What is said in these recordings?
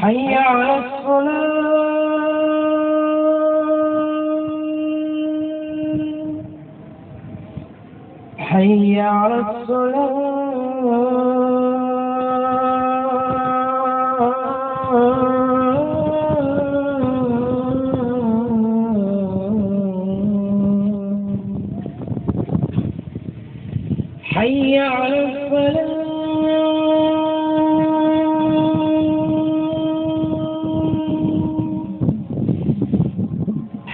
حي على الصلاة حي على حي على الفلاح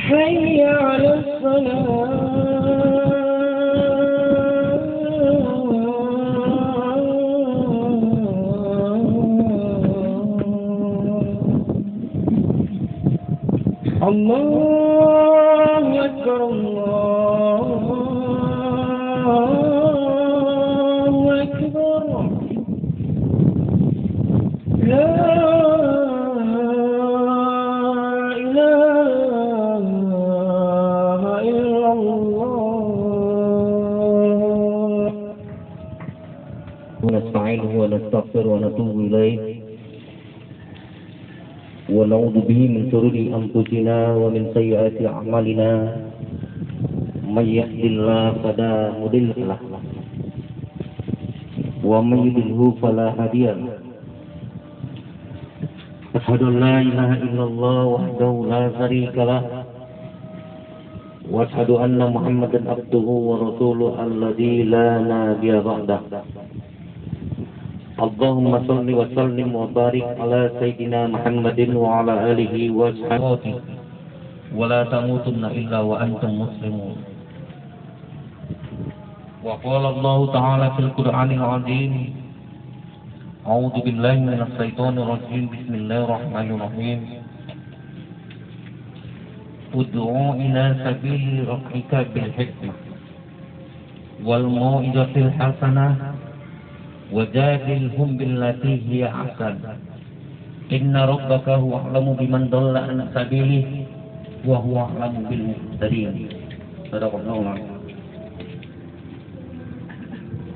حي على الصلاة الله أكبر الله أكبر لا إله إلا الله ونستعينه ونستغفره ونتوب إليه ونعوذ به من شرور أنفسنا ومن سيئات أعمالنا من يهد الله فلا مضل له ومن يضلل فلا هادي له أشهد أن لا إله إلا الله وحده لا شريك له وأشهد أن محمدا عبده ورسوله الذي لا نبي بعده اللهم صل وسلم وبارك على سيدنا محمد وعلى آله وصحبه ولا تموتن إلا وأنتم مسلمون. وقال الله تعالى في القرآن العظيم أعوذ بالله من الشيطان الرجيم بسم الله الرحمن الرحيم ادعوا إلى سبيل ربك بالحكمة والموعظة الحسنة وجادلهم بالتي هي أحسن إن ربك هو أعلم بمن ضل عن سبيله وهو أعلم بالمهتدين. Sadaqallahu a'lam.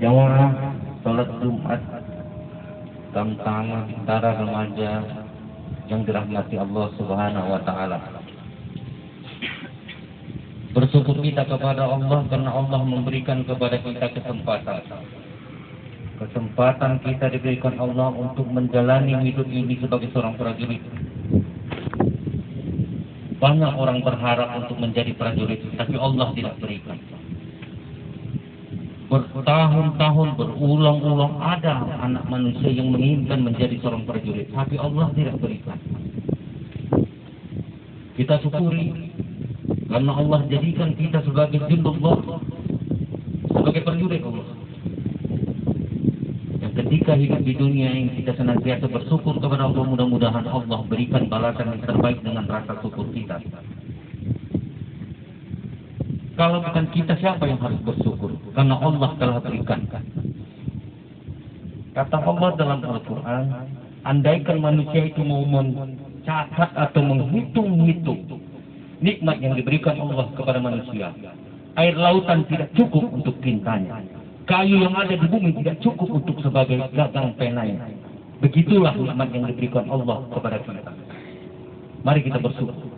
Jamaah salat Jumat tentang para remaja yang dirahmati Allah Subhanahu wa taala. Bersyukur kita kepada Allah karena Allah memberikan kepada kita kesempatan kita diberikan Allah untuk menjalani hidup ini sebagai seorang prajurit. Banyak orang berharap untuk menjadi prajurit, tapi Allah tidak berikan. Bertahun-tahun, berulang-ulang ada anak manusia yang menginginkan menjadi seorang prajurit, tapi Allah tidak berikan. Kita syukuri karena Allah jadikan kita sebagai jundullah, sebagai prajurit Allah. Ketika hidup di dunia ini kita senantiasa bersyukur kepada Allah, mudah-mudahan Allah berikan balasan yang terbaik dengan rasa syukur kita. Kalau bukan kita, siapa yang harus bersyukur? Karena Allah telah berikan. Kata Allah dalam Al-Quran, andaikan manusia itu mau mencatat atau menghitung-hitung nikmat yang diberikan Allah kepada manusia, air lautan tidak cukup untuk tintanya. Kayu yang ada di bumi tidak cukup untuk sebagai gagang penanya. Begitulah nikmat yang diberikan Allah kepada kita. Mari kita bersyukur.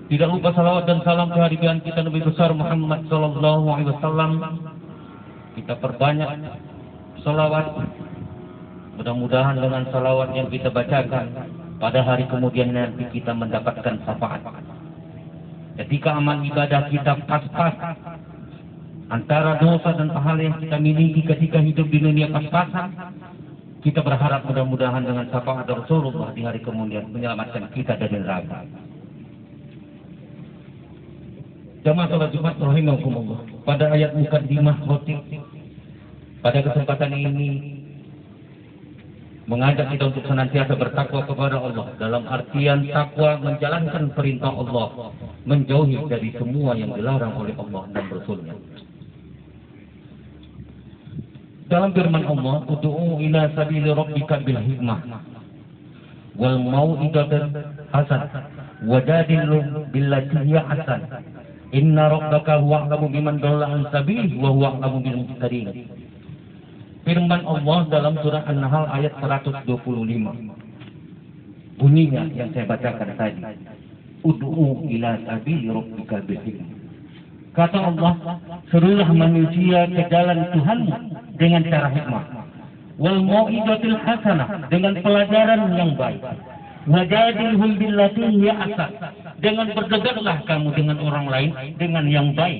Tidak lupa salawat dan salam kehadiran kita Nabi besar Muhammad sallallahu alaihi wasallam. Kita perbanyak salawat. Mudah-mudahan dengan salawat yang kita bacakan pada hari kemudian nanti kita mendapatkan syafaat. Ketika amal ibadah kita pas-pas, antara dosa dan pahala yang kita miliki ketika hidup di dunia pas-pasan, kita berharap mudah-mudahan dengan syafaat Rasulullah di hari kemudian menyelamatkan kita dari neraka. Jamaah salat Jumat rahimakumullah. Pada ayat mukaddimah khotib pada kesempatan ini mengajak kita untuk senantiasa bertakwa kepada Allah. Dalam artian takwa menjalankan perintah Allah, menjauhi dari semua yang dilarang oleh Allah dan Rasul-Nya. Dalam firman Allah, "Ud'u ila sabili rabbika bil hikmah wal mau'izatil hasan wajadilhum billati hiya hasan. Inna rabbaka huwa a'lamu biman dhalla an sabilihi wa huwa a'lamu bil muhtadin." Firman Allah dalam surah An-Nahl ayat 125. bunyinya yang saya bacakan tadi. Ud'u ila sabili rabbika bil hikmah. Kata Allah, serulah manusia ke jalan Tuhanmu dengan cara hikmah. Wal mau'izatil hasanah, dengan pelajaran yang baik. Wajadilhum billati hiya ahsan, dengan berdebatlah kamu dengan orang lain dengan yang baik.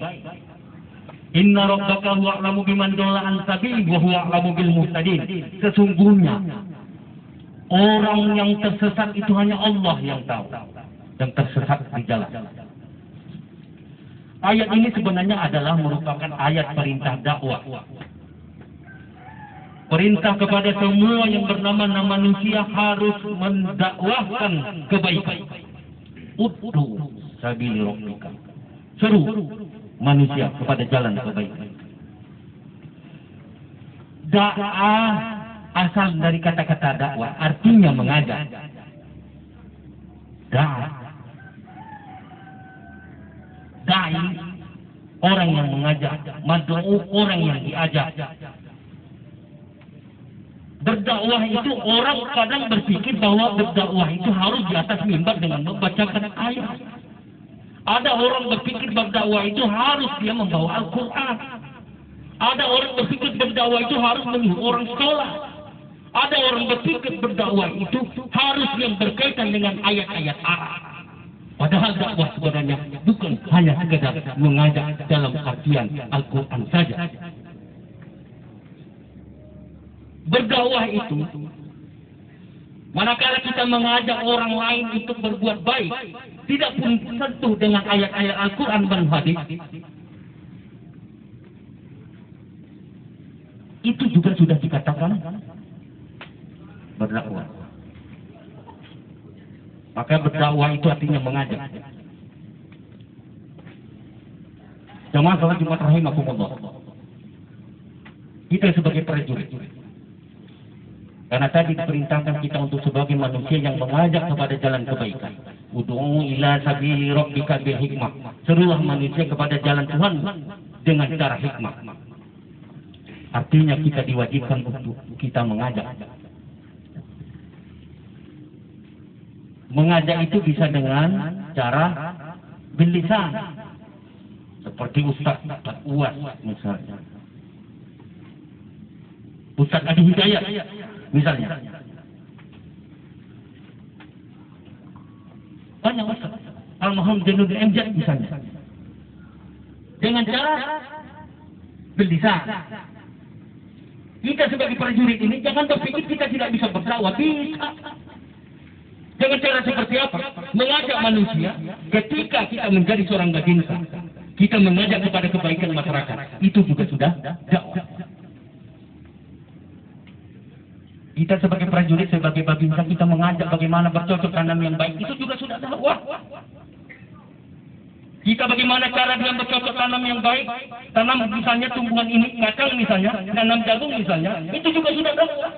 Inna rabbaka huwa a'lamu biman dhalla an sabili wa huwa a'lamu bil muhtadin. Sesungguhnya orang yang tersesat itu hanya Allah yang tahu, yang tersesat di jalan. Ayat ini sebenarnya adalah merupakan ayat perintah dakwah. Perintah kepada semua yang bernama manusia harus mendakwahkan kebaikan. Ud'u sabili rabbika. Seru manusia kepada jalan kebaikan. Dakwah asal dari kata-kata dakwah, artinya mengajak. Dai, orang yang mengajak. Mad'u, orang yang diajak. Berdakwah itu orang kadang berpikir bahwa berdakwah itu harus di atas mimbar dengan membacakan ayat. Ada orang berpikir berdakwah itu harus dia membawa Al-Quran. Ada orang berpikir berdakwah itu harus menyuruh orang sekolah. Ada orang berpikir berdakwah itu harus yang berkaitan dengan ayat-ayat Arab. Padahal dakwah sebenarnya bukan hanya sekedar mengajak dalam artian Al-Quran saja. Berdakwah itu, manakala kita mengajak orang lain untuk berbuat baik, tidak pun sentuh dengan ayat-ayat Al-Quran dan hadis, itu juga sudah dikatakan berdakwah. Maka berdakwah itu artinya mengajak. Jamaah salat Jumat rahimakumullah. Kita sebagai prajurit, karena tadi diperintahkan kita untuk sebagai manusia yang mengajak kepada jalan kebaikan. Ud'u ila sabili rabbika bil hikmah. Serulah manusia kepada jalan Tuhan dengan cara hikmah. Artinya kita diwajibkan untuk kita mengajak. Mengajak itu bisa dengan cara bil lisan. Seperti Ustaz Uwas misalnya. Ustaz Adi Hidayat misalnya. Banyak Ustaz. Al-Mahum Janudin Emjad misalnya. Dengan cara bil lisan. Kita sebagai prajurit ini jangan berpikir kita tidak bisa berdakwah. Bisa. Dengan cara seperti apa? Mengajak manusia ketika kita menjadi seorang babinsa. Kita mengajak kepada kebaikan masyarakat. Itu juga sudah dakwah. Kita sebagai prajurit, sebagai babinsa, kita mengajak bagaimana bercocok tanam yang baik. Itu juga sudah dakwah. Kita bagaimana cara dia bercocok tanam yang baik. Tanam misalnya tumbuhan ini, kacang misalnya, tanam jagung misalnya. Itu juga sudah dakwah.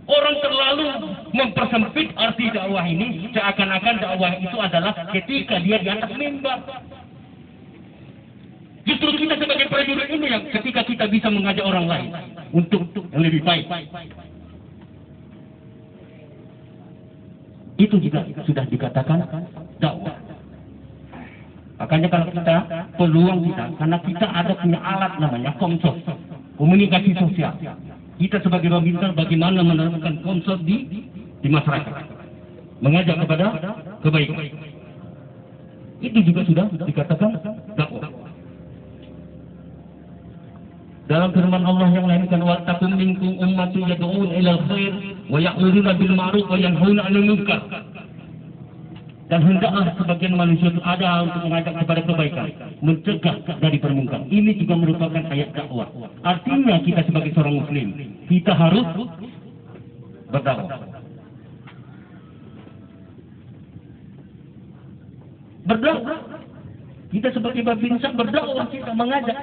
Orang terlalu mempersempit arti dakwah ini, seakan-akan dakwah itu adalah ketika dia di atas mimbar. Justru kita sebagai prajurit ini yang ketika kita bisa mengajak orang lain untuk yang lebih baik. Itu juga sudah dikatakan dakwah. Makanya kalau kita, peluang kita, karena kita ada punya alat namanya komsos, komunikasi sosial. Kita sebagai babinsa bagaimana menerapkan konsep di masyarakat, mengajak kepada kebaikan. Itu juga sudah dikatakan dakwah. Dalam firman Allah yang lain kan wa takum minkum ummatun yad'un ilal khair wa ya'muruna bil ma'ruf wa yanhauna 'anil munkar. Dan hendaklah sebagian manusia itu ada untuk mengajak kepada kebaikan, mencegah dari permunkar. Ini juga merupakan ayat dakwah. Artinya kita sebagai seorang muslim, kita harus berdakwah. Berdakwah. Kita sebagai babinsa berdakwah, kita mengajak.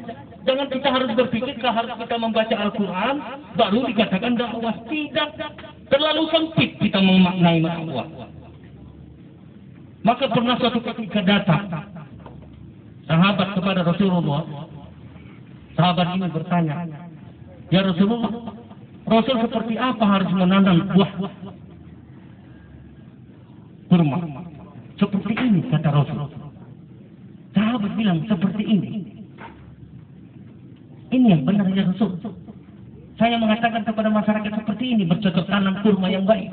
Jangan kita harus berpikir harus kita membaca Al-Quran baru dikatakan dakwah. Tidak. Terlalu sempit kita memaknai dakwah. Maka pernah suatu ketika datang sahabat kepada Rasulullah. Sahabat ini bertanya, "Ya Rasulullah, Rasul seperti apa harus menanam buah?" kurma. Seperti ini kata Rasul. Sahabat bilang seperti ini. Ini yang benar ya Rasul. Saya mengatakan kepada masyarakat seperti ini, bercocok tanam kurma yang baik.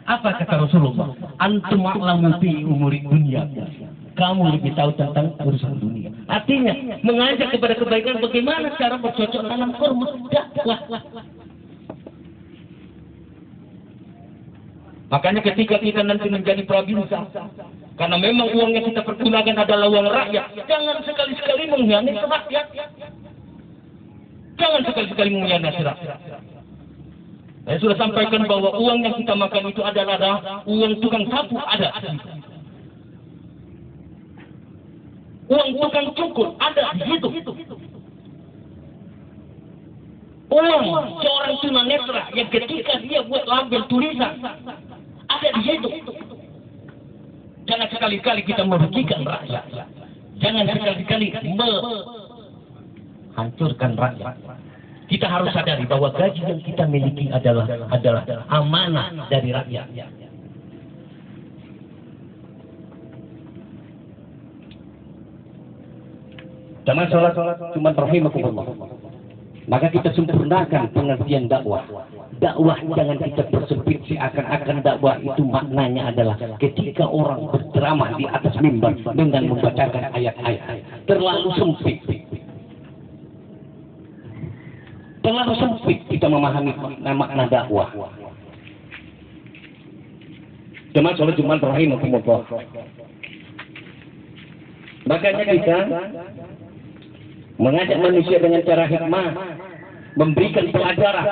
Apa kata Rasulullah? Antum a'lamu fi umuri dunia. Kamu lebih tahu tentang urusan dunia. Artinya mengajak kepada kebaikan, bagaimana cara bercocok tanam kurma. Dakwah. Makanya ketika kita nanti menjadi prabinsah, karena memang uang yang kita pergunakan adalah uang rakyat, jangan sekali-sekali mengkhianati rakyat. Jangan sekali-sekali mengkhianati rakyat. Saya sudah sampaikan bahwa uang yang kita makan itu adalah uang tukang sapu ada. Uang tukang cukur ada di situ. Uang seorang tunanetra yang ketika dia buat label tulisan ada di situ. Jangan sekali-kali kita merugikan rakyat. Jangan sekali-kali hancurkan rakyat. Kita harus sadari bahwa gaji yang kita miliki adalah amanah dari rakyat. Jangan sholat cuma rahimakumullah. Maka kita sempurnakan pengertian dakwah. Dakwah jangan kita persempit seakan-akan dakwah itu maknanya adalah ketika orang berceramah di atas mimbar dengan membacakan ayat-ayat. Terlalu sempit. Terlalu sempit kita memahami makna dakwah. Jemaah sholat Jumat rahimakumullah. Makanya kita mengajak manusia dengan cara hikmah, memberikan pelajaran.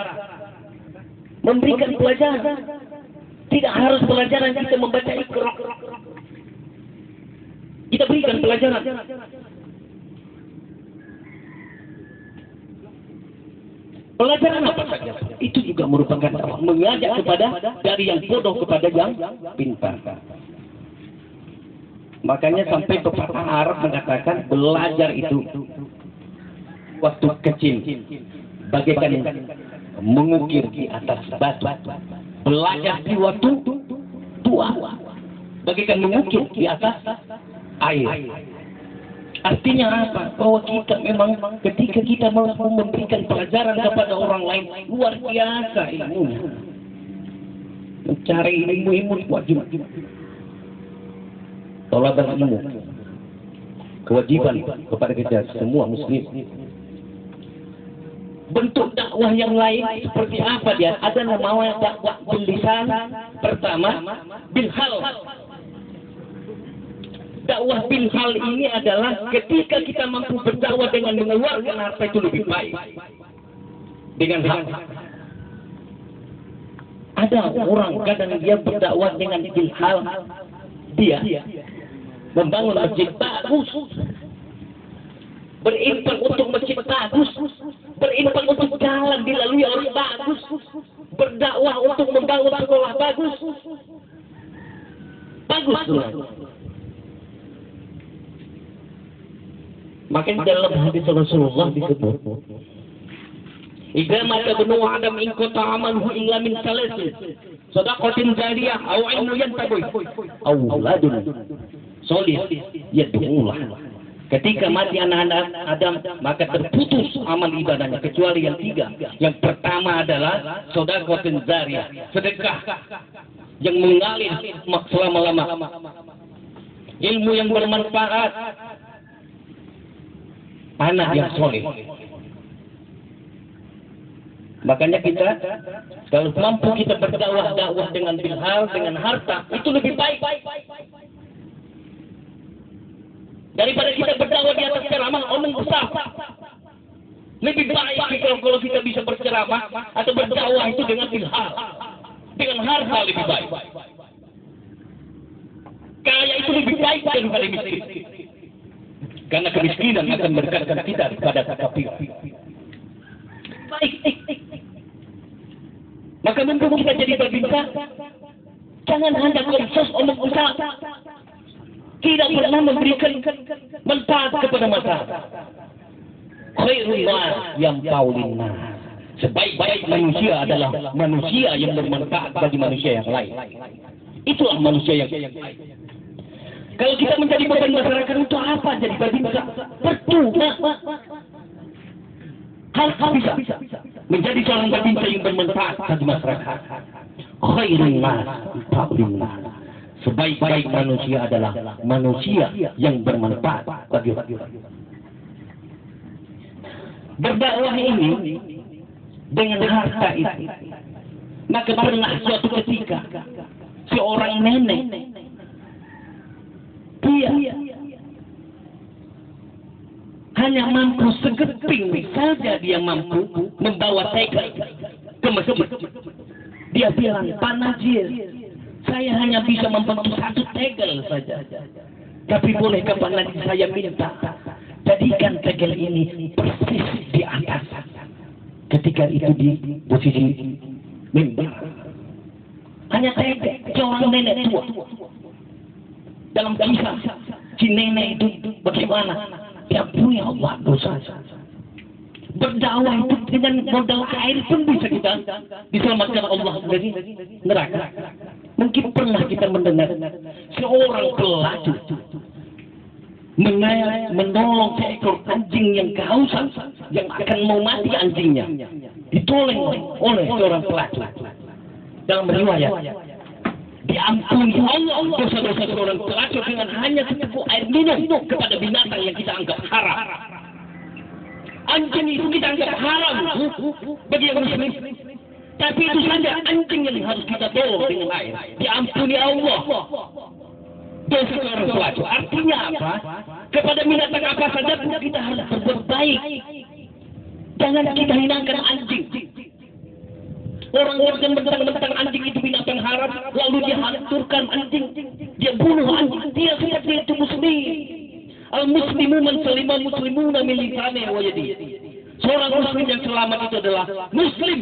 Memberikan pelajaran. Tidak harus pelajaran kita membaca Iqra. Kita berikan pelajaran. Pelajaran apa saja? Itu juga merupakan dakwah. Mengajak kepada dari yang bodoh kepada yang pintar. Makanya sampai pepatah Arab mengatakan belajar itu waktu kecil bagaikan mengukir di atas batu. Belajar di waktu tua bagaikan mengukir di atas air. Artinya apa? Bahwa kita memang ketika kita mampu memberikan pelajaran kepada orang lain, luar biasa ilmunya. Mencari ilmu wajib. Tolabul ilmu kewajiban kepada kita semua muslim. Bentuk dakwah yang lain seperti apa dia? Ada namanya dakwah bil lisan. Pertama, bil hal. Dakwah bil hal ini adalah ketika kita mampu berdakwah dengan mengeluarkan harta itu lebih baik. Dengan hak. Ada orang kadang dia berdakwah dengan bil hal. Dia membangun masjid bagus. Berinfak untuk masjid bagus. Berinfak untuk jalan dilalui oleh bagus. Berdakwah untuk membangun sekolah bagus. Bagus tuh. Maka dalam hadis Rasulullah disebut, "Idza mata banu Adam in qata amaluhu illa min salasin, shadaqatin jariyah aw ilmun yantabi, aw waladun sholih yad'ulah." Ketika mati anak-anak Adam, maka terputus amal ibadahnya kecuali yang tiga. Yang pertama adalah shadaqatin jariyah, sedekah yang mengalir selama-lama, ilmu yang bermanfaat, anak yang soleh. Makanya kita kalau mampu kita berdakwah dengan bilhal, dengan harta, itu lebih baik daripada kita berdakwah di atas ceramah omong besar. Lebih baik kalau kita bisa berceramah atau berdakwah itu dengan bilhal, dengan harta lebih baik. Kaya itu lebih baik daripada miskin. Karena kemiskinan akan mendekatkan kita kepada kekafiran. Baik. Maka mumpung kita jadi babinsa, jangan hanya konsos omong besar. Tidak pernah memberikan manfaat kepada masyarakat. Khairullah yang paulinna. Sebaik-baik manusia adalah manusia yang bermanfaat bagi manusia yang lain. Itulah manusia yang baik. Kalau kita menjadi beban masyarakat itu apa? Jadi babinsa percuma. Hal bisa menjadi seorang babinsa yang bermanfaat bagi masyarakat. Khairun nas ta'lim nas. Sebaik-baik manusia adalah manusia yang bermanfaat bagi berdakwah ini dengan harta itu. Maka pernah suatu ketika seorang nenek dia hanya mampu segeping saja, dia mampu membawa tegel ke masjid. Dia bilang, Pak Najir, saya hanya bisa membantu satu tegel saja. Tapi bolehkah Pak Najir saya minta jadikan tegel ini persis di atas. Ketika itu di posisi mimbar. Hanya tegel seorang nenek tua. Dalam kisah si nenek itu bagaimana? Diampuni Allah dosa. Berdakwah itu dengan modal air pun bisa kita diselamatkan Allah dari neraka. Mungkin pernah kita mendengar seorang pelaju menolong seekor anjing yang kehausan, yang akan mau mati anjingnya, ditolong oleh seorang pelaju. Dalam riwayat, diampuni Allah dosa-dosa seorang pelacur dengan hanya seteguk air minum kepada binatang yang kita anggap haram. Anjing itu kita anggap haram bagi yang muslim. Tapi itu saja anjing yang harus kita tolong dengan air. Diampuni Allah dosa seorang pelacur. Artinya apa? Kepada binatang apa saja kita harus berbuat baik. Jangan kita hinakan anjing. Orang-orang yang mentang-mentang anjing itu binatang haram, lalu dia hancurkan anjing, dia bunuh anjing. Dia seperti itu muslim. Al-muslimu man salima muslimuna min lisanihi wa yadihi. Seorang muslim yang selamat itu adalah muslim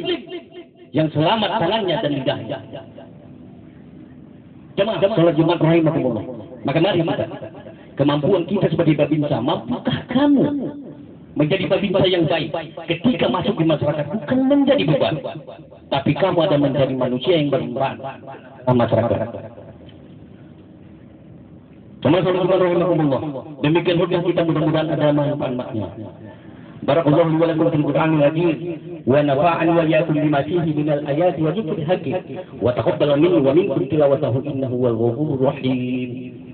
yang selamat tangannya dan lidahnya. Jemaah salat Jumat rahimakumullah. Maka mari kita, kemampuan kita sebagai babinsa, mampukah kamu menjadi babinsa yang baik ketika masuk di masyarakat, bukan menjadi beban, tapi kamu ada menjadi manusia yang bermanfaat sama masyarakat. Demikian hujah kita, mudah-mudahan ada manfaatnya. Barakallahu li wa lakum fil Qur'anil Azim wa nafa'ani wa iyyakum bima fihi minal ayati wa dzikril hakim wa taqabbal minni wa minkum tilawatahu innahu huwal ghafurur rahim.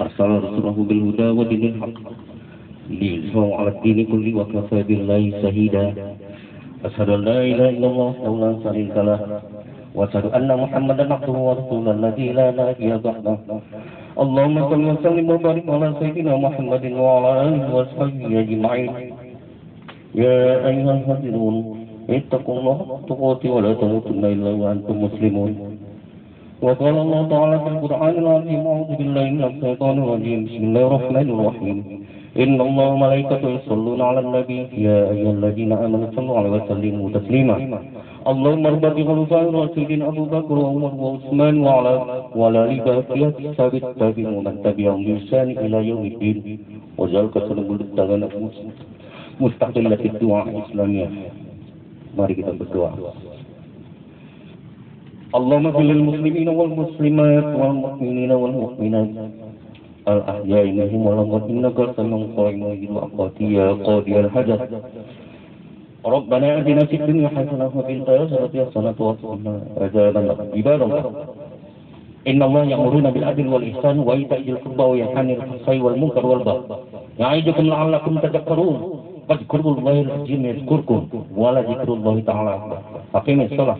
Arsala rasulahu bil huda wa dinil haqq liyuzhirahu 'ala ad-dini kulli wa kafa billahi shahida. Asyhadu an la ilaha illallah wa la syarika lah wa asyhadu anna Muhammadan abduhu wa rasuluhu alladzi la nabiyya ba'dahu. Allahumma shalli wa sallim wa barik 'ala sayyidina Muhammadin wa 'ala alihi wa sahbihi ajma'in. Ya ayyuhal hadirin ittaqullaha haqqa tuqatih wa la tamutunna illa wa antum muslimun. وقال الله تعالى في القرآن العظيم أعوذ بالله من الشيطان الرجيم بسم الله الرحمن الرحيم إن الله وملائكته يصلون على النبي يا أيها الذين آمنوا صلوا عليه وسلموا تسليما اللهم ارض بخلفاء الراشدين أبو بكر وعمر وعثمان وعلى آل بقية أصحاب التابعين ومن تبعهم بإحسان إلى يوم الدين وجعل كسرهم بالتغنى مستقلة الدعاء الإسلامية. Mari kita berdoa. Allahumma fil muslimina wal muslimat wal mu'minina wal mu'minat al ahya'i minhum wal amwat innaka sami'un qaribun ya qadiyal hajat. Rabbana atina fid dunya hasanah wa fil akhirati hasanah wa qina adzaban ibadallah. Inna Allah ya'muruna bil adli wal ihsan wa ita'i dzil qurba wa yanha 'anil fahsya'i wal munkar wal baghi. Ya'idukum la'allakum tadhakkarun. Fadhkurullaha al-'azim yadhkurkum wa la dzikrullahi ta'ala. Aqimis shalah.